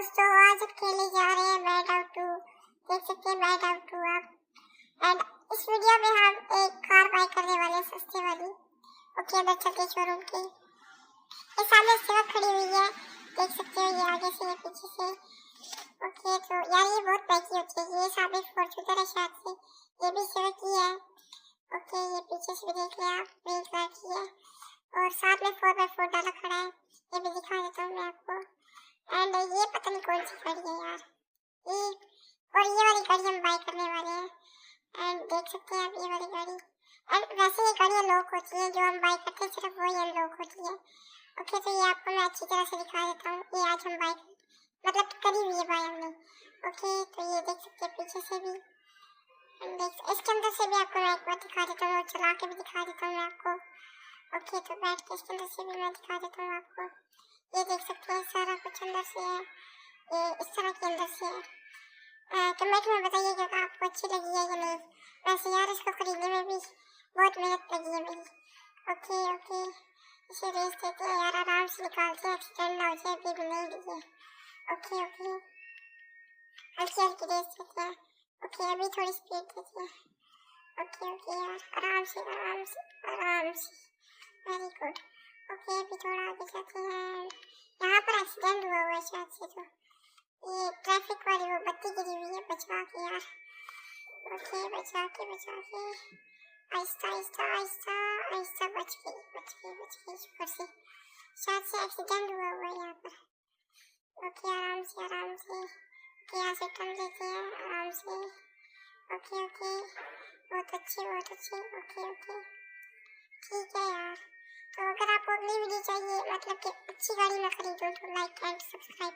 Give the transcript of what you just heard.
दोस्तों आज हम खेलने जा रहे हैं बैट आउट टू। देख सकते हैं बैट आउट टू आप। एंड इस वीडियो में हम एक कार बाय करने वाले हैं, सस्ते वाली। ओके, अंदर चलते शोरूम के। ये सामने सेवा खड़ी हुई है, देख सकते हो, ये आगे से ये पीछे से। ओके, तो यार ये बहुत महंगी होती है। ये सामने फॉर्च्यूनर है, शायद से ये भी सेवा की है। ओके, ये पीछे से भी देख लिया आप, ग्रीन कलर की है और साथ में 4x4 डाला खड़ा है। ये भी दिखा देता हूँ मैं आपको। एंड ये पता नहीं कौन सी गाड़ी है यार, ये और ये वाली गाड़ी हम बाय करने वाले हैं। एंड देख सकते हैं आप ये वाली गाड़ी। एंड वैसे ये गाड़ियाँ लॉक होती है, जो हम बाय करते हैं सिर्फ वो ही अनलॉक होती है। ओके, तो ये आपको मैं अच्छी तरह से दिखा देता हूँ। ये आज हम बाय मतलब करी हुई है बाय हमने। ओके, तो ये देख सकते हैं पीछे से भी। इसके अंदर से भी आपको मैं एक बार दिखा देता हूँ और चला के भी दिखा देता हूँ मैं आपको। ओके, तो बैठ के इसके अंदर से भी मैं दिखा देता हूँ आपको। ये देख सकते हैं सारा कुछ अंदर से है, ये इस तरह के अंदर से है। कमेंट में बताइएगा कि आपको अच्छी लगी है या नहीं। वैसे यार इसको खरीदने में भी बहुत मेहनत लगी है मेरी। ओके ओके, इसे रेस देते हैं यार, आराम से निकालते हैं, एक्सीडेंट ना हो जाए। अभी भी नहीं दी है। ओके ओके, हल्की हल्की रेस देते हैं। ओके, अभी थोड़ी स्पीड देते हैं। ओके ओके यार, आराम से आराम से आराम से, वेरी गुड। ओके, अभी थोड़ा आगे जाते हैं। यहाँ पर एक्सीडेंट हुआ है शायद से, तो ये ट्रैफिक वाली वो बत्ती गिरी हुई है, बचा के यार। ओके, बचा के आहिस्ता आहिस्ता आहिस्ता आहिस्ता, बच गई शुक्र से। शायद से एक्सीडेंट हुआ है यहाँ पर। ओके, आराम से आराम से। ओके, यहाँ से टर्न लेते हैं आराम से। ओके ओके, बहुत अच्छे बहुत अच्छे। ओके ओके, ठीक है यार। तो अगर आपको अगली वीडियो चाहिए, मतलब कि अच्छी गाड़ी में खरीदो, तो लाइक एंड सब्सक्राइब